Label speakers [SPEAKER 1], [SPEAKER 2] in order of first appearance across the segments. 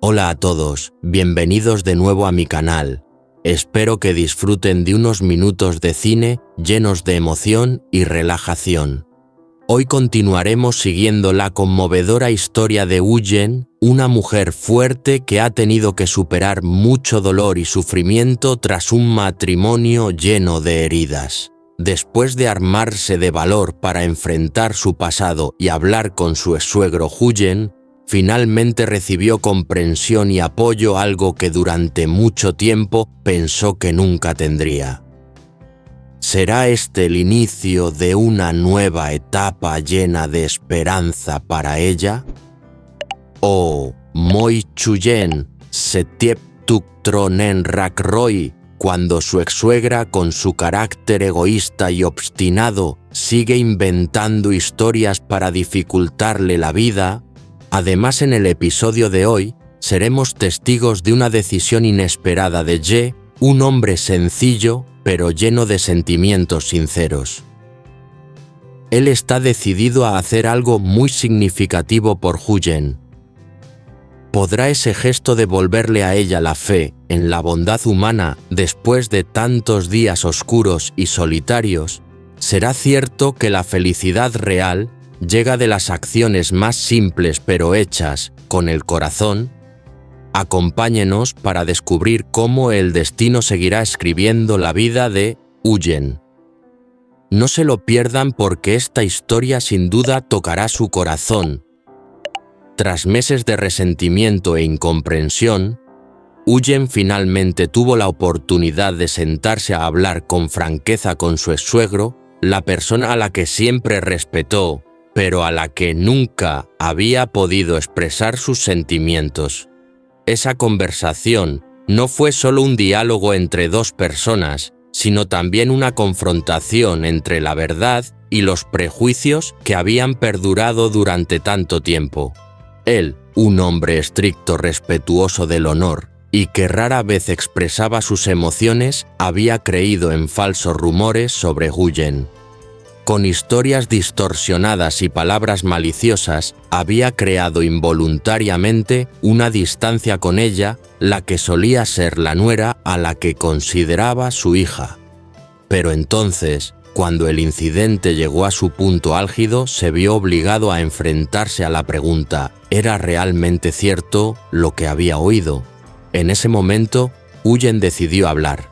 [SPEAKER 1] Hola a todos, bienvenidos de nuevo a mi canal. Espero que disfruten de unos minutos de cine llenos de emoción y relajación. Hoy continuaremos siguiendo la conmovedora historia de Woo-Jen, una mujer fuerte que ha tenido que superar mucho dolor y sufrimiento tras un matrimonio lleno de heridas. Después de armarse de valor para enfrentar su pasado y hablar con su exsuegro Woo-Jen, finalmente recibió comprensión y apoyo, algo que durante mucho tiempo pensó que nunca tendría. ¿Será este el inicio de una nueva etapa llena de esperanza para ella? ¿O Moi Chuyen Setiep Tuk Tronen Rak Roy, cuando su exsuegra, con su carácter egoísta y obstinado, sigue inventando historias para dificultarle la vida? Además, en el episodio de hoy, seremos testigos de una decisión inesperada de Ye, un hombre sencillo, pero lleno de sentimientos sinceros. Él está decidido a hacer algo muy significativo por Woo-Jen. ¿Podrá ese gesto devolverle a ella la fe en la bondad humana después de tantos días oscuros y solitarios? ¿Será cierto que la felicidad real llega de las acciones más simples pero hechas con el corazón? Acompáñenos para descubrir cómo el destino seguirá escribiendo la vida de Woo-Jen. No se lo pierdan, porque esta historia sin duda tocará su corazón. Tras meses de resentimiento e incomprensión, Woo-Jen finalmente tuvo la oportunidad de sentarse a hablar con franqueza con su exsuegro, la persona a la que siempre respetó, pero a la que nunca había podido expresar sus sentimientos. Esa conversación no fue solo un diálogo entre dos personas, sino también una confrontación entre la verdad y los prejuicios que habían perdurado durante tanto tiempo. Él, un hombre estricto, respetuoso del honor, y que rara vez expresaba sus emociones, había creído en falsos rumores sobre Woo-Jen. Con historias distorsionadas y palabras maliciosas, había creado involuntariamente una distancia con ella, la que solía ser la nuera a la que consideraba su hija. Pero entonces, cuando el incidente llegó a su punto álgido, se vio obligado a enfrentarse a la pregunta: ¿era realmente cierto lo que había oído? En ese momento, Woo-Jen decidió hablar.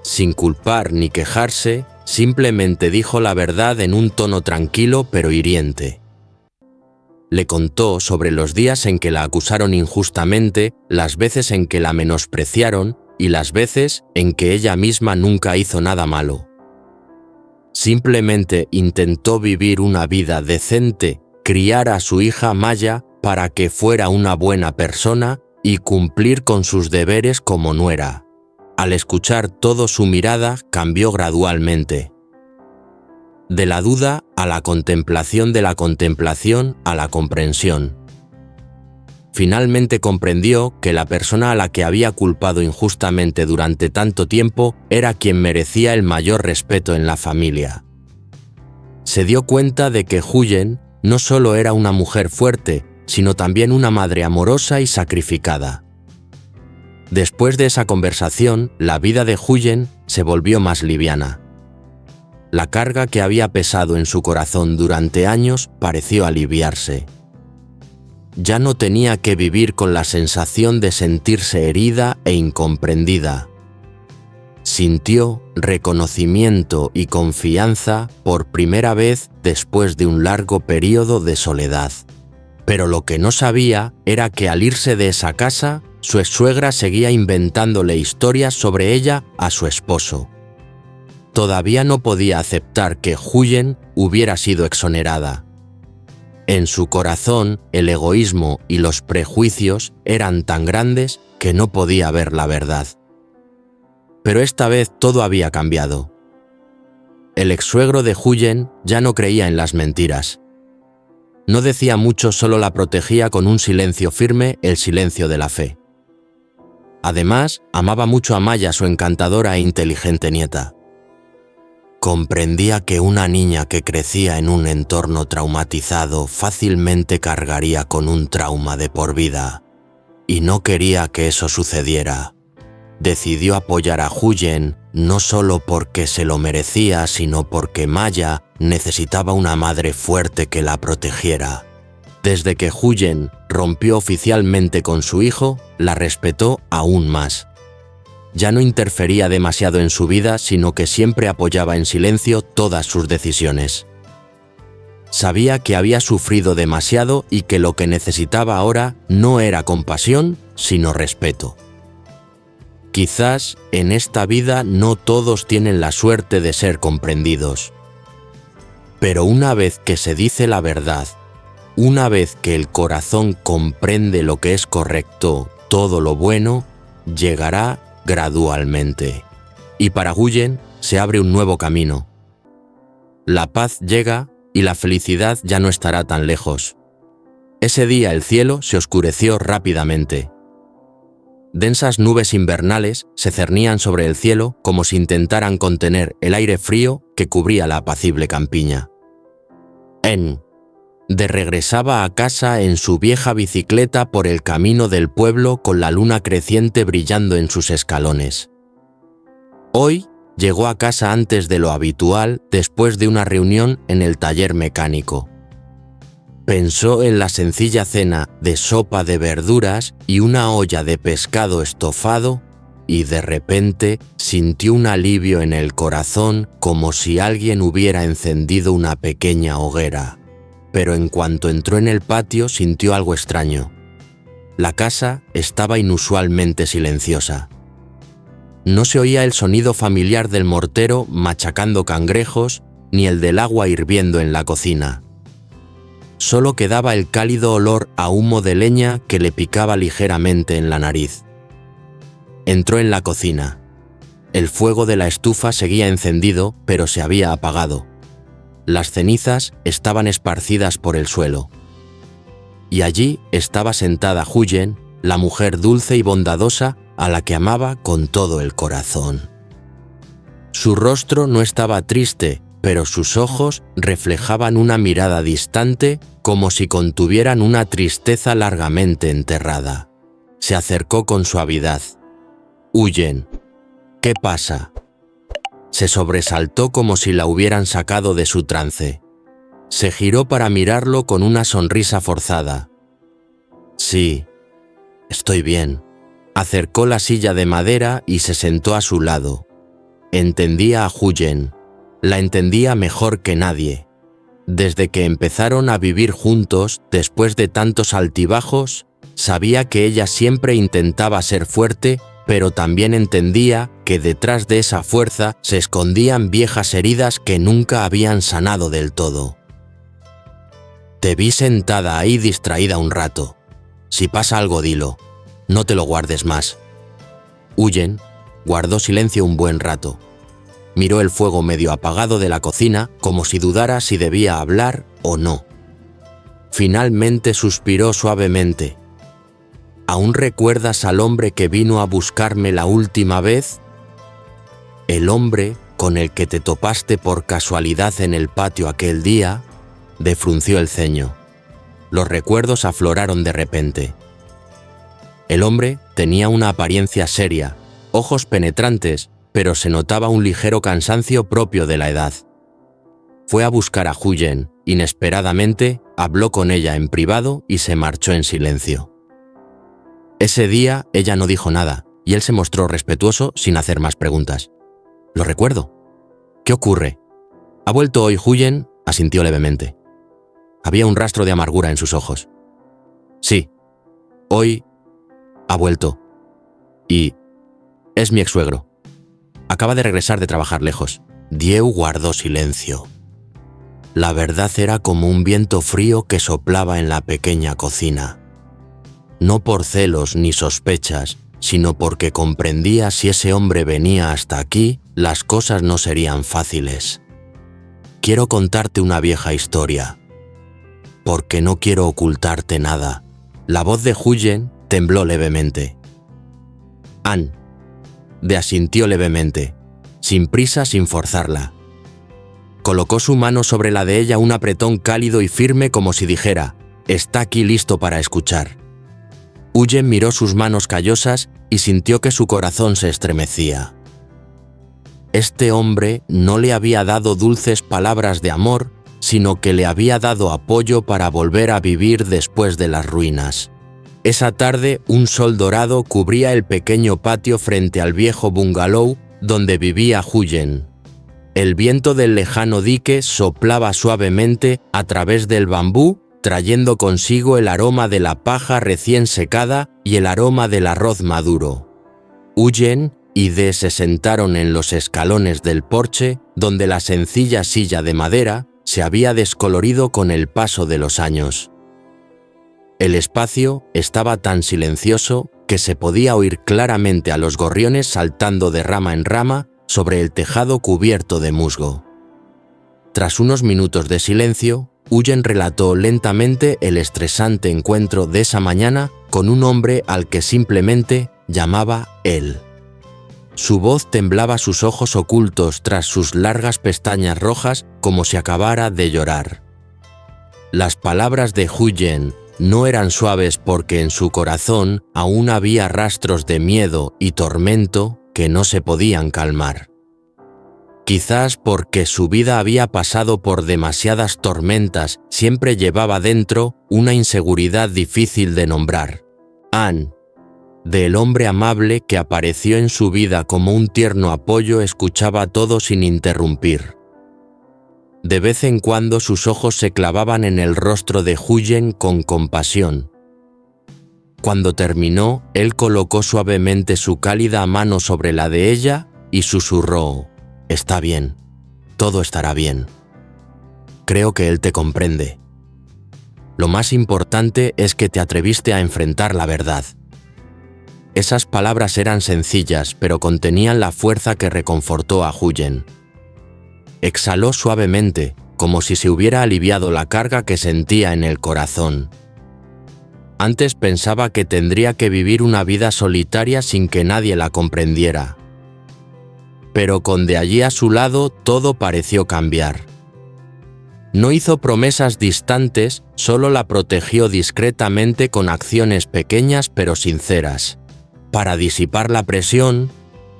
[SPEAKER 1] Sin culpar ni quejarse, simplemente dijo la verdad en un tono tranquilo pero hiriente. Le contó sobre los días en que la acusaron injustamente, las veces en que la menospreciaron y las veces en que ella misma nunca hizo nada malo. Simplemente intentó vivir una vida decente, criar a su hija Maya para que fuera una buena persona y cumplir con sus deberes como nuera. Al escuchar todo, su mirada cambió gradualmente. De la duda a la contemplación, de la contemplación a la comprensión. Finalmente comprendió que la persona a la que había culpado injustamente durante tanto tiempo era quien merecía el mayor respeto en la familia. Se dio cuenta de que Woo-Jen no solo era una mujer fuerte, sino también una madre amorosa y sacrificada. Después de esa conversación, la vida de Woo-Jen se volvió más liviana. La carga que había pesado en su corazón durante años pareció aliviarse. Ya no tenía que vivir con la sensación de sentirse herida e incomprendida. Sintió reconocimiento y confianza por primera vez después de un largo periodo de soledad. Pero lo que no sabía era que al irse de esa casa, su exsuegra seguía inventándole historias sobre ella a su esposo. Todavía no podía aceptar que Woo-Jen hubiera sido exonerada. En su corazón, el egoísmo y los prejuicios eran tan grandes que no podía ver la verdad. Pero esta vez todo había cambiado. El exsuegro de Woo-Jen ya no creía en las mentiras. No decía mucho, solo la protegía con un silencio firme, el silencio de la fe. Además, amaba mucho a Maya, su encantadora e inteligente nieta. Comprendía que una niña que crecía en un entorno traumatizado fácilmente cargaría con un trauma de por vida. y no quería que eso sucediera. Decidió apoyar a Huyen no solo porque se lo merecía, sino porque Maya necesitaba una madre fuerte que la protegiera. Desde que Huyen rompió oficialmente con su hijo, la respetó aún más. Ya no interfería demasiado en su vida, sino que siempre apoyaba en silencio todas sus decisiones. Sabía que había sufrido demasiado y que lo que necesitaba ahora no era compasión, sino respeto. Quizás en esta vida no todos tienen la suerte de ser comprendidos. Pero una vez que se dice la verdad, una vez que el corazón comprende lo que es correcto, todo lo bueno, llegará gradualmente. Y para Huyen se abre un nuevo camino. La paz llega y la felicidad ya no estará tan lejos. Ese día el cielo se oscureció rápidamente. Densas nubes invernales se cernían sobre el cielo como si intentaran contener el aire frío que cubría la apacible campiña. Regresaba a casa en su vieja bicicleta por el camino del pueblo con la luna creciente brillando en sus escalones. Hoy llegó a casa antes de lo habitual después de una reunión en el taller mecánico. Pensó en la sencilla cena de sopa de verduras y una olla de pescado estofado y de repente sintió un alivio en el corazón como si alguien hubiera encendido una pequeña hoguera. Pero en cuanto entró en el patio sintió algo extraño. La casa estaba inusualmente silenciosa. No se oía el sonido familiar del mortero machacando cangrejos ni el del agua hirviendo en la cocina. Solo quedaba el cálido olor a humo de leña que le picaba ligeramente en la nariz. Entró en la cocina. El fuego de la estufa seguía encendido, pero se había apagado. Las cenizas estaban esparcidas por el suelo. Y allí estaba sentada Huyen, la mujer dulce y bondadosa a la que amaba con todo el corazón. Su rostro no estaba triste, pero sus ojos reflejaban una mirada distante como si contuvieran una tristeza largamente enterrada. Se acercó con suavidad. «Huyen, ¿qué pasa?» Se sobresaltó como si la hubieran sacado de su trance. Se giró para mirarlo con una sonrisa forzada. «Sí, estoy bien». Acercó la silla de madera y se sentó a su lado. Entendía a Huyen. La entendía mejor que nadie. Desde que empezaron a vivir juntos, después de tantos altibajos, sabía que ella siempre intentaba ser fuerte, pero también entendía que detrás de esa fuerza se escondían viejas heridas que nunca habían sanado del todo. «Te vi sentada ahí distraída un rato. Si pasa algo, dilo. No te lo guardes más». Huyen guardó silencio un buen rato. Miró el fuego medio apagado de la cocina como si dudara si debía hablar o no. Finalmente suspiró suavemente. «¿Aún recuerdas al hombre que vino a buscarme la última vez? El hombre con el que te topaste por casualidad en el patio aquel día». Frunció el ceño. Los recuerdos afloraron de repente. El hombre tenía una apariencia seria, ojos penetrantes, pero se notaba un ligero cansancio propio de la edad. Fue a buscar a Huyen, inesperadamente, habló con ella en privado y se marchó en silencio. Ese día ella no dijo nada y él se mostró respetuoso sin hacer más preguntas. «Lo recuerdo. ¿Qué ocurre?» «¿Ha vuelto hoy Huyen?» Asintió levemente. Había un rastro de amargura en sus ojos. «Sí, hoy ha vuelto. Y es mi ex-suegro. Acaba de regresar de trabajar lejos». Dieu guardó silencio. La verdad era como un viento frío que soplaba en la pequeña cocina. No por celos ni sospechas, sino porque comprendía si ese hombre venía hasta aquí, las cosas no serían fáciles. «Quiero contarte una vieja historia, porque no quiero ocultarte nada». La voz de Huyen tembló levemente. «Anne», asintió levemente, sin prisa, sin forzarla. Colocó su mano sobre la de ella, un apretón cálido y firme como si dijera: «Está aquí listo para escuchar». Huyen miró sus manos callosas y sintió que su corazón se estremecía. Este hombre no le había dado dulces palabras de amor, sino que le había dado apoyo para volver a vivir después de las ruinas. Esa tarde, un sol dorado cubría el pequeño patio frente al viejo bungalow donde vivía Huyen. El viento del lejano dique soplaba suavemente a través del bambú, trayendo consigo el aroma de la paja recién secada y el aroma del arroz maduro. Huyen y Dee se sentaron en los escalones del porche, donde la sencilla silla de madera se había descolorido con el paso de los años. El espacio estaba tan silencioso que se podía oír claramente a los gorriones saltando de rama en rama sobre el tejado cubierto de musgo. Tras unos minutos de silencio, Huyen relató lentamente el estresante encuentro de esa mañana con un hombre al que simplemente llamaba él. Su voz temblaba, sus ojos ocultos tras sus largas pestañas rojas, como si acabara de llorar. Las palabras de Huyen no eran suaves porque en su corazón aún había rastros de miedo y tormento que no se podían calmar. Quizás porque su vida había pasado por demasiadas tormentas, siempre llevaba dentro una inseguridad difícil de nombrar. Anne, del hombre amable que apareció en su vida como un tierno apoyo, escuchaba todo sin interrumpir. De vez en cuando sus ojos se clavaban en el rostro de Huyen con compasión. Cuando terminó, él colocó suavemente su cálida mano sobre la de ella y susurró: «Está bien, todo estará bien. Creo que él te comprende. Lo más importante es que te atreviste a enfrentar la verdad». Esas palabras eran sencillas, pero contenían la fuerza que reconfortó a Huyen. Exhaló suavemente, como si se hubiera aliviado la carga que sentía en el corazón. Antes pensaba que tendría que vivir una vida solitaria sin que nadie la comprendiera. Pero con de allí a su lado todo pareció cambiar. No hizo promesas distantes, solo la protegió discretamente con acciones pequeñas pero sinceras. Para disipar la presión,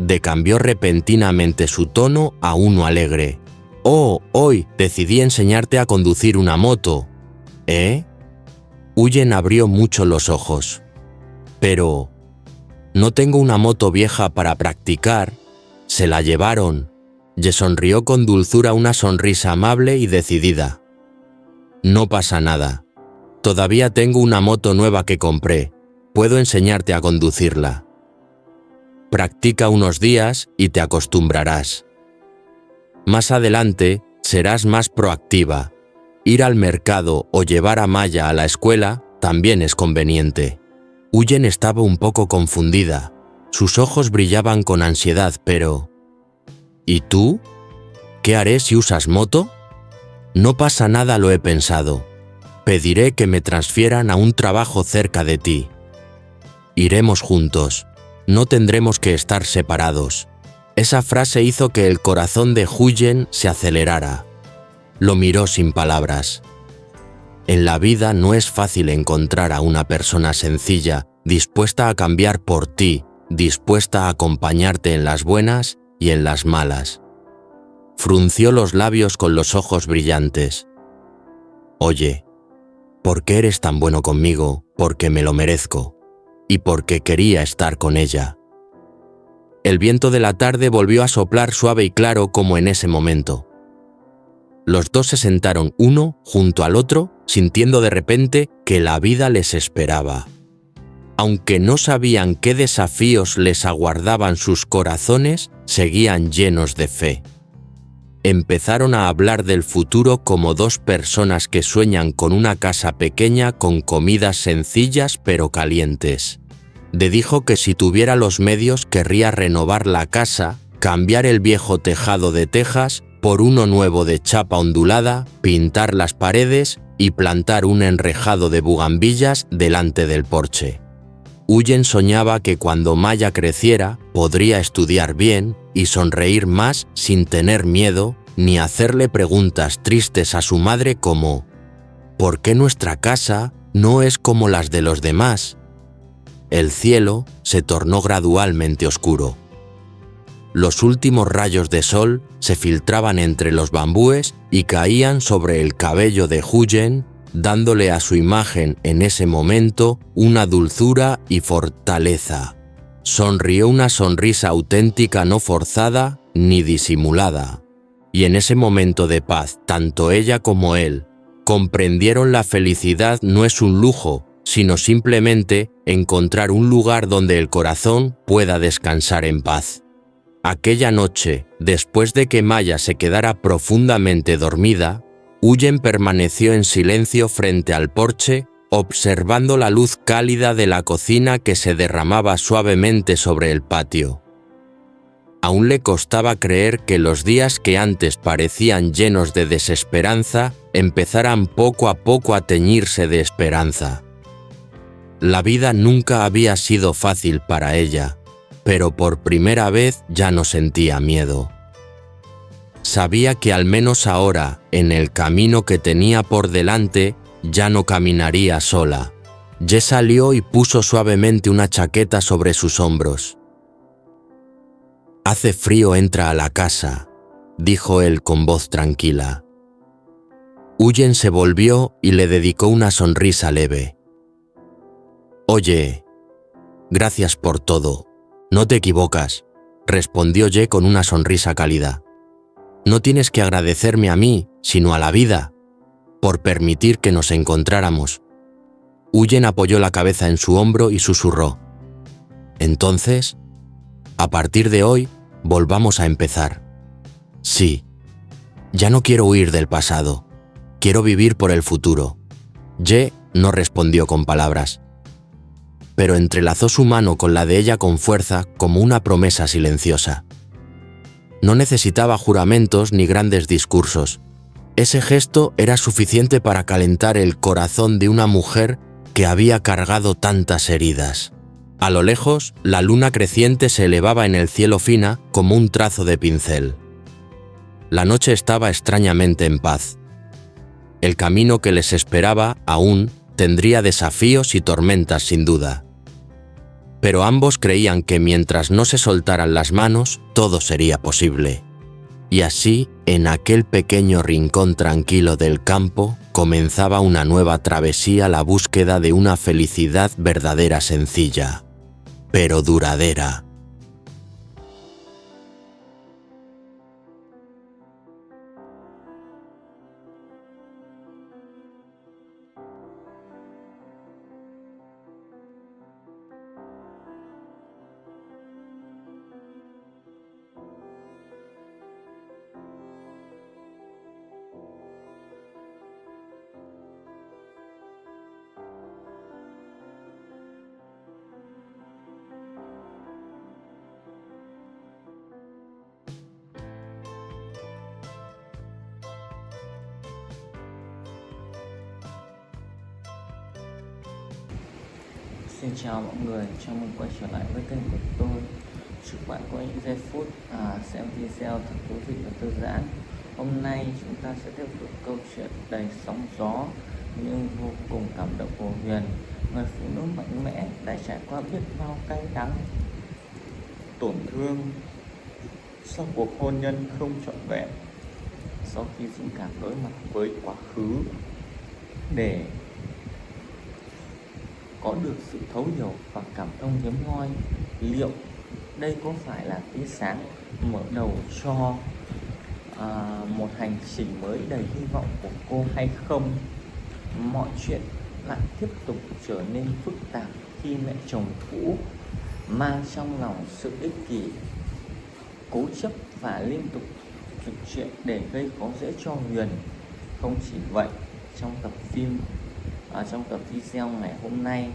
[SPEAKER 1] Dee cambió repentinamente su tono a uno alegre. «Oh, hoy decidí enseñarte a conducir una moto». «¿Eh?» Huyen abrió mucho los ojos. «Pero no tengo una moto vieja para practicar. Se la llevaron». Dee sonrió con dulzura, una sonrisa amable y decidida. «No pasa nada. Todavía tengo una moto nueva que compré. Puedo enseñarte a conducirla. Practica unos días y te acostumbrarás. Más adelante serás más proactiva. Ir al mercado o llevar a Maya a la escuela también es conveniente». Huyen estaba un poco confundida. Sus ojos brillaban con ansiedad, pero... «¿Y tú? ¿Qué haré si usas moto?» «No pasa nada, lo he pensado. Pediré que me transfieran a un trabajo cerca de ti. Iremos juntos. No tendremos que estar separados». Esa frase hizo que el corazón de Huyen se acelerara. Lo miró sin palabras. En la vida no es fácil encontrar a una persona sencilla, dispuesta a cambiar por ti, dispuesta a acompañarte en las buenas y en las malas. Frunció los labios con los ojos brillantes. «Oye, ¿por qué eres tan bueno conmigo? Porque me lo merezco. Y porque quería estar con ella». El viento de la tarde volvió a soplar suave y claro como en ese momento. Los dos se sentaron uno junto al otro, sintiendo de repente que la vida les esperaba. Aunque no sabían qué desafíos les aguardaban, sus corazones seguían llenos de fe. Empezaron a hablar del futuro como dos personas que sueñan con una casa pequeña con comidas sencillas pero calientes. Dee dijo que si tuviera los medios querría renovar la casa, cambiar el viejo tejado de tejas por uno nuevo de chapa ondulada, pintar las paredes y plantar un enrejado de bugambillas delante del porche. Huyen soñaba que cuando Maya creciera podría estudiar bien y sonreír más sin tener miedo ni hacerle preguntas tristes a su madre como «¿Por qué nuestra casa no es como las de los demás?». el cielo se tornó gradualmente oscuro. Los últimos rayos de sol se filtraban entre los bambúes y caían sobre el cabello de Huyen, dándole a su imagen en ese momento una dulzura y fortaleza. Sonrió una sonrisa auténtica, no forzada ni disimulada. Y en ese momento de paz, tanto ella como él comprendieron la felicidad no es un lujo, sino simplemente encontrar un lugar donde el corazón pueda descansar en paz. Aquella noche, después de que Maya se quedara profundamente dormida, Huyen permaneció en silencio frente al porche, observando la luz cálida de la cocina que se derramaba suavemente sobre el patio. Aún le costaba creer que los días que antes parecían llenos de desesperanza empezaran poco a poco a teñirse de esperanza. La vida nunca había sido fácil para ella, pero por primera vez ya no sentía miedo. Sabía que al menos ahora, en el camino que tenía por delante, ya no caminaría sola. Ye salió y puso suavemente una chaqueta sobre sus hombros. «Hace frío, entra a la casa», dijo él con voz tranquila. Huyen se volvió y le dedicó una sonrisa leve. «Oye, gracias por todo. No te equivocas», respondió Ye con una sonrisa cálida. «No tienes que agradecerme a mí, sino a la vida, por permitir que nos encontráramos». Huyen apoyó la cabeza en su hombro y susurró. «Entonces, a partir de hoy, volvamos a empezar. Sí, ya no quiero huir del pasado, quiero vivir por el futuro». Ye no respondió con palabras, pero entrelazó su mano con la de ella con fuerza, como una promesa silenciosa. No necesitaba juramentos ni grandes discursos. Ese gesto era suficiente para calentar el corazón de una mujer que había cargado tantas heridas. A lo lejos, la luna creciente se elevaba en el cielo fina como un trazo de pincel. La noche estaba extrañamente en paz. El camino que les esperaba aún tendría desafíos y tormentas sin duda. Pero ambos creían que mientras no se soltaran las manos, todo sería posible. Y así, en aquel pequeño rincón tranquilo del campo, comenzaba una nueva travesía, la búsqueda de una felicidad verdadera, sencilla, pero duradera.
[SPEAKER 2] Xin chào mọi người, chào mừng quay trở lại với kênh của tôi. Chúc bạn có những giây phút xem video thật thú vị và thư giãn. Hôm nay chúng ta sẽ tiếp tục câu chuyện đầy sóng gió nhưng vô cùng cảm động của Huyền, người phụ nữ mạnh mẽ đã trải qua biết bao cay đắng, tổn thương sau cuộc hôn nhân không trọn vẹn, sau khi dũng cảm đối mặt với quá khứ để có được sự thấu hiểu và cảm thông hiếm hoi. Liệu đây có phải là tia sáng mở đầu cho một hành trình mới đầy hy vọng của cô hay không? Mọi chuyện lại tiếp tục trở nên phức tạp khi mẹ chồng cũ mang trong lòng sự ích kỷ, cố chấp và liên tục thực chuyện để gây khó dễ cho Huyền. Không chỉ vậy, trong tập video ngày hôm nay,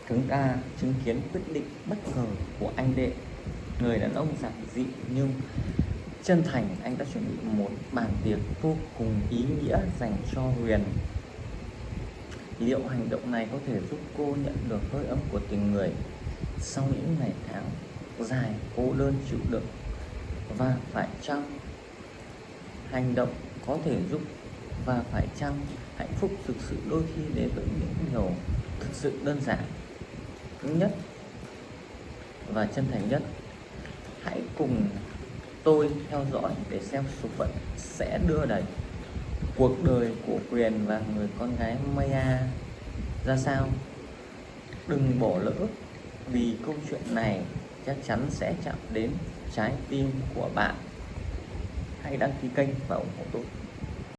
[SPEAKER 2] chúng ta chứng kiến quyết định bất ngờ của anh Đệ, người đàn ông giản dị nhưng chân thành. Anh đã chuẩn bị một bàn tiệc vô cùng ý nghĩa dành cho Huyền. Liệu hành động này có thể giúp cô nhận được hơi ấm của tình người sau những ngày tháng dài cô đơn chịu đựng? Và phải chăng hành động có thể giúp, và phải chăng hạnh phúc thực sự đôi khi đến với những điều thực sự đơn giản nhất và chân thành nhất. Hãy cùng tôi theo dõi để xem số phận sẽ đưa đẩy cuộc đời của Quyền và người con gái Maya ra sao. Đừng bỏ lỡ, vì câu chuyện này chắc chắn sẽ chạm đến trái tim của bạn. Hãy đăng ký kênh và ủng hộ tôi.